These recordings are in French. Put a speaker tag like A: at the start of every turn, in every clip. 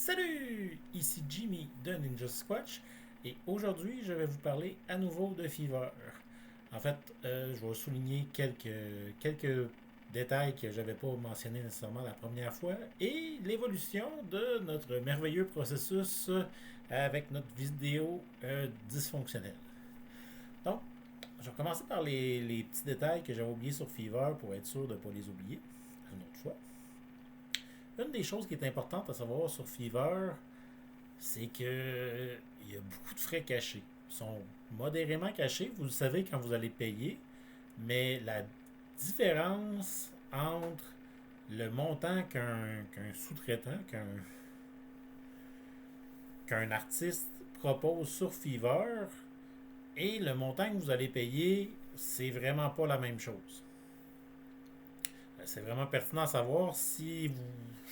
A: Salut! Ici Jimmy de Ninja Squatch et aujourd'hui je vais vous parler à nouveau de Fever. En fait, je vais souligner quelques détails que je n'avais pas mentionnés nécessairement la première fois et l'évolution de notre merveilleux processus avec notre vidéo dysfonctionnelle. Donc, je vais commencer par les petits détails que j'avais oubliés sur Fever pour être sûr de ne pas les oublier une autre fois. Une des choses qui est importante à savoir sur Fever, c'est que il y a beaucoup de frais cachés. Ils sont modérément cachés, vous le savez quand vous allez payer, mais la différence entre le montant qu'un sous-traitant, qu'un artiste propose sur Fiverr et le montant que vous allez payer, c'est vraiment pas la même chose. C'est vraiment pertinent à savoir si vous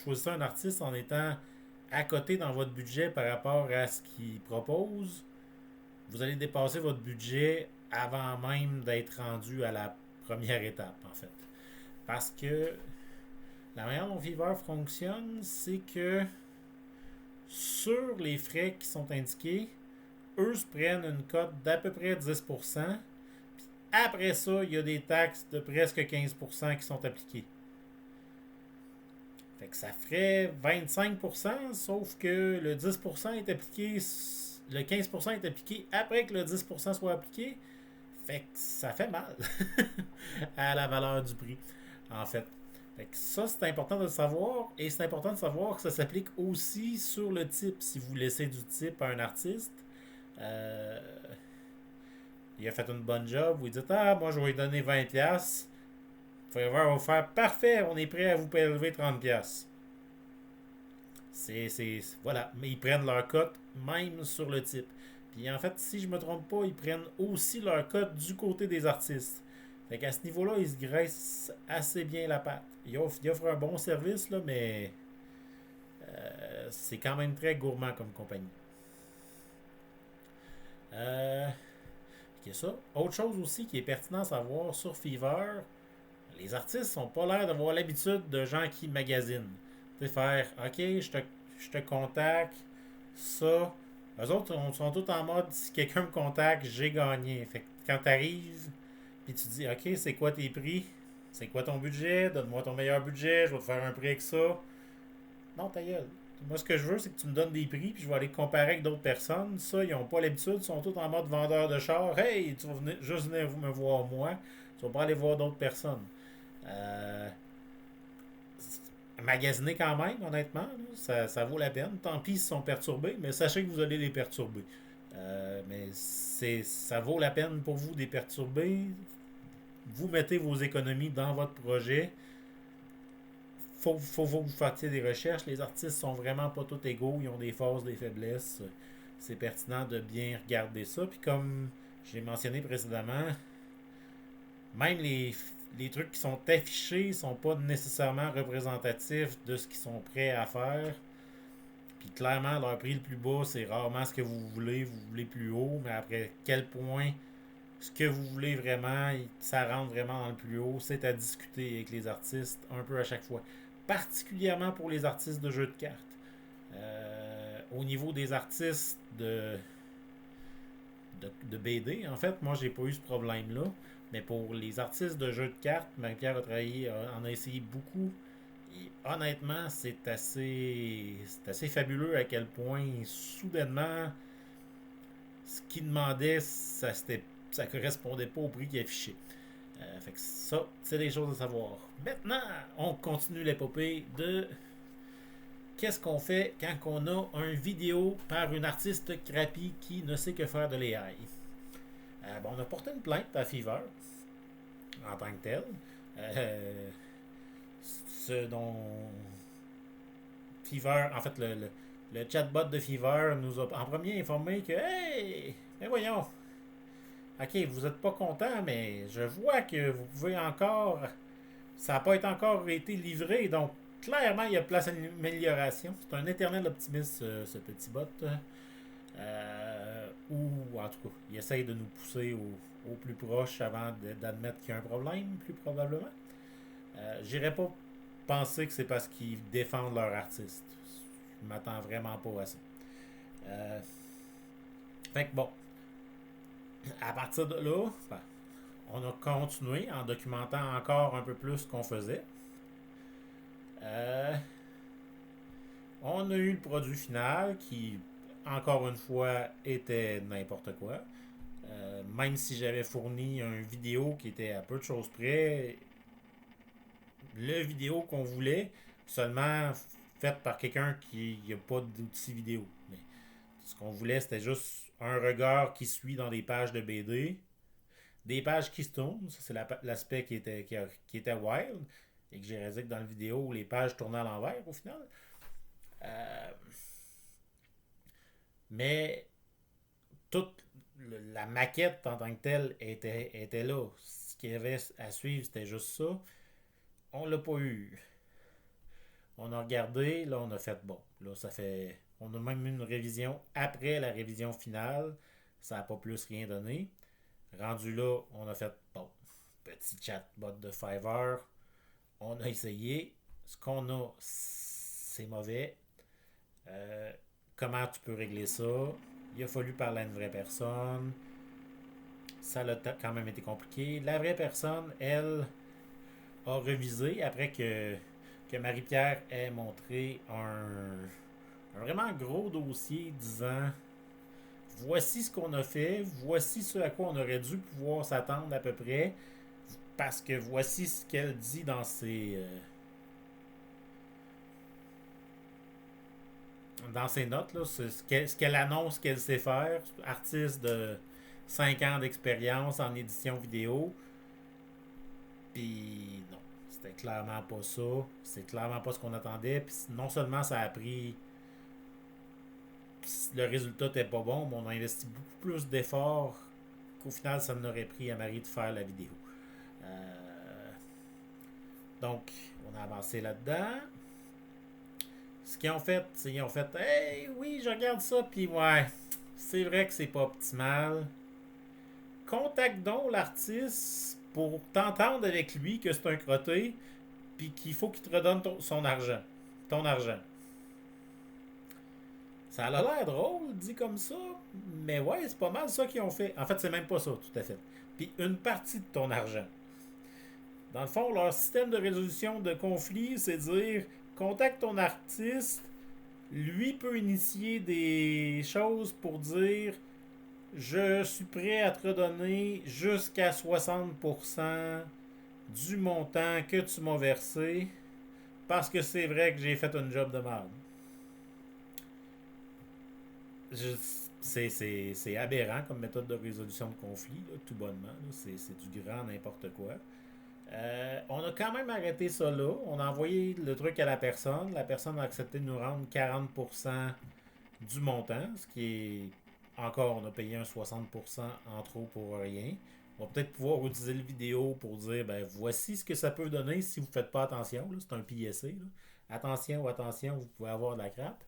A: choisissez un artiste en étant à côté dans votre budget par rapport à ce qu'il propose, vous allez dépasser votre budget avant même d'être rendu à la première étape, en fait. Parce que la manière dont Fiverr fonctionne, c'est que sur les frais qui sont indiqués, eux se prennent une cote d'à peu près 10%. Puis après ça, il y a des taxes de presque 15% qui sont appliquées. Fait que ça ferait 25%, sauf que le 10% est appliqué, le 15% est appliqué après que le 10% soit appliqué. Fait que ça fait mal à la valeur du prix, en fait. Fait que ça, c'est important de le savoir. Et c'est important de savoir que ça s'applique aussi sur le type. Si vous laissez du type à un artiste, euh, il a fait une bonne job, vous dites ah, moi je vais lui donner 20$. Fiverr va vous faire parfait, on est prêt à vous prélever 30$. Voilà, mais ils prennent leur cote même sur le type. Puis en fait, si je me trompe pas, ils prennent aussi leur cote du côté des artistes. Fait qu'à ce niveau-là, ils se graissent assez bien la patte. Ils offrent un bon service, là, mais c'est quand même très gourmand comme compagnie. Ok, ça. Autre chose aussi qui est pertinent à savoir sur Fiverr, les artistes sont pas l'air d'avoir l'habitude de gens qui magasinent. Tu sais, faire OK, je te contacte, ça. Eux autres sont tous en mode si quelqu'un me contacte, j'ai gagné. Fait que quand t'arrives, puis tu dis OK, c'est quoi tes prix? C'est quoi ton budget? Donne-moi ton meilleur budget, je vais te faire un prix avec ça. Non, ta gueule. Moi, ce que je veux, c'est que tu me donnes des prix, puis je vais aller comparer avec d'autres personnes. Ça, ils n'ont pas l'habitude, ils sont tous en mode vendeur de char. Hey, tu vas juste venir me voir moi. Tu vas pas aller voir d'autres personnes. Euh, Magasiner quand même, honnêtement, là, ça vaut la peine. Tant pis s'ils sont perturbés, mais sachez que vous allez les perturber. Mais ça vaut la peine pour vous de les perturber. Vous mettez vos économies dans votre projet. Faut que vous fassiez des recherches. Les artistes sont vraiment pas tous égaux. Ils ont des forces, des faiblesses. C'est pertinent de bien regarder ça. Puis comme j'ai mentionné précédemment, même les trucs qui sont affichés sont pas nécessairement représentatifs de ce qu'ils sont prêts à faire. Puis clairement, leur prix le plus bas, c'est rarement ce que vous voulez. Vous voulez plus haut, mais après quel point ce que vous voulez vraiment, ça rentre vraiment dans le plus haut, c'est à discuter avec les artistes un peu à chaque fois. Particulièrement pour les artistes de jeux de cartes. Au niveau des artistes de BD, en fait, moi, j'ai pas eu ce problème-là. Mais pour les artistes de jeux de cartes, Marie-Pierre a travaillé, en a essayé beaucoup. Et honnêtement, c'est assez fabuleux à quel point, soudainement, ce qu'il demandait, ça correspondait pas au prix qu'il affichait. Fait que ça, c'est des choses à savoir. Maintenant, on continue l'épopée de qu'est-ce qu'on fait quand on a un vidéo par une artiste crappie qui ne sait que faire de l'AI. On a porté une plainte à Fever en tant que tel. Ce dont Fever, en fait, le chatbot de Fever nous a en premier informé que hey, mais voyons, ok, vous n'êtes pas content, mais je vois que vous pouvez encore, ça n'a pas été encore été livré, donc clairement il y a place à une amélioration. C'est un éternel optimiste ce petit bot. Ou en tout cas, il essaye de nous pousser au plus proche avant d'admettre qu'il y a un problème, plus probablement. J'irais pas penser que c'est parce qu'ils défendent leur artiste. Je m'attends vraiment pas à ça. Fait que bon, à partir de là, ben, on a continué en documentant encore un peu plus ce qu'on faisait. Euh, on a eu le produit final qui, encore une fois, était n'importe quoi. Même si j'avais fourni une vidéo qui était à peu de choses près, le vidéo qu'on voulait, seulement faite par quelqu'un qui n'a pas d'outils vidéo. Mais ce qu'on voulait, c'était juste un regard qui suit dans des pages de BD, des pages qui se tournent, ça c'est l'aspect qui était wild, et que j'ai réalisé que dans la vidéo, les pages tournaient à l'envers au final. Euh, mais toute la maquette en tant que telle était là. Ce qu'il y avait à suivre, c'était juste ça. On l'a pas eu. On a regardé, là on a fait bon. Là ça fait. On a même eu une révision après la révision finale. Ça n'a pas plus rien donné. Rendu là, on a fait bon. Petit chatbot de Fiverr. On a essayé. Ce qu'on a, c'est mauvais. Euh, Comment tu peux régler ça? Il a fallu parler à une vraie personne. Ça a quand même été compliqué. La vraie personne, elle, a revisé après que Marie-Pierre ait montré un vraiment gros dossier disant voici ce qu'on a fait, voici ce à quoi on aurait dû pouvoir s'attendre à peu près, parce que voici ce qu'elle dit dans ses notes, là, ce qu'elle annonce qu'elle sait faire, artiste de 5 ans d'expérience en édition vidéo. Puis non, c'était clairement pas ça. C'est clairement pas ce qu'on attendait. Puis non seulement ça a pris. Le résultat n'était pas bon, mais on a investi beaucoup plus d'efforts qu'au final ça n'aurait pris à Marie de faire la vidéo. Donc, on a avancé là-dedans. Ce qu'ils ont fait, c'est qu'ils ont fait hey, oui, je regarde ça, puis ouais, c'est vrai que c'est pas optimal. Contacte donc l'artiste pour t'entendre avec lui que c'est un crotté, puis qu'il faut qu'il te redonne son argent. Ton argent. Ça a l'air drôle, dit comme ça, mais ouais, c'est pas mal ça qu'ils ont fait. En fait, c'est même pas ça, tout à fait. Puis une partie de ton argent. Dans le fond, leur système de résolution de conflits, c'est dire contacte ton artiste, lui peut initier des choses pour dire je suis prêt à te redonner jusqu'à 60% du montant que tu m'as versé parce que c'est vrai que j'ai fait un job de merde. C'est aberrant comme méthode de résolution de conflit, là, tout bonnement. C'est du grand n'importe quoi. On a quand même arrêté ça là. On a envoyé le truc à la personne. La personne a accepté de nous rendre 40% du montant, ce qui est encore, on a payé un 60% en trop pour rien. On va peut-être pouvoir utiliser le vidéo pour dire ben voici ce que ça peut donner si vous ne faites pas attention. Là. C'est un PSA. Là. Attention, attention, vous pouvez avoir de la crap.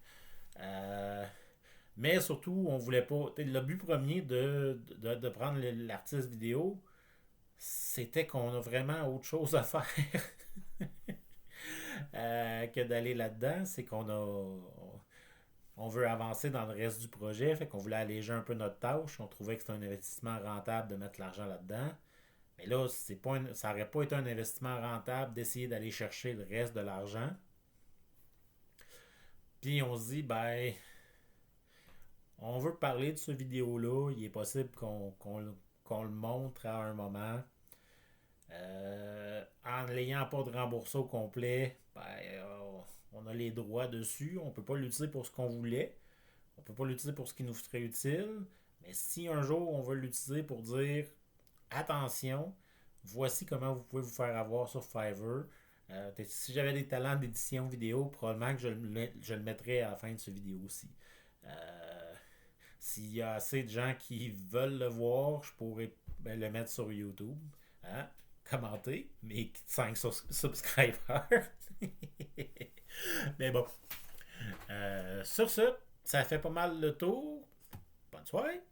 A: Mais surtout, on voulait pas. Le but premier de prendre l'artiste vidéo, c'était qu'on a vraiment autre chose à faire que d'aller là-dedans. C'est qu'on a. On veut avancer dans le reste du projet, fait qu'on voulait alléger un peu notre tâche. On trouvait que c'était un investissement rentable de mettre l'argent là-dedans. Mais là, ça n'aurait pas été un investissement rentable d'essayer d'aller chercher le reste de l'argent. Puis on se dit, ben, on veut parler de ce vidéo-là. Il est possible qu'on le montre à un moment. En n'ayant pas de remboursé au complet, ben, on a les droits dessus. On ne peut pas l'utiliser pour ce qu'on voulait. On ne peut pas l'utiliser pour ce qui nous serait utile. Mais si un jour on veut l'utiliser pour dire attention, voici comment vous pouvez vous faire avoir sur Fiverr. Si j'avais des talents d'édition vidéo, probablement que je le mettrais à la fin de ce vidéo aussi. S'il y a assez de gens qui veulent le voir, je pourrais le mettre sur YouTube. Hein? Commenter, mais 5 subscribers. Mais bon. Sur ce, ça fait pas mal le tour. Bonne soirée.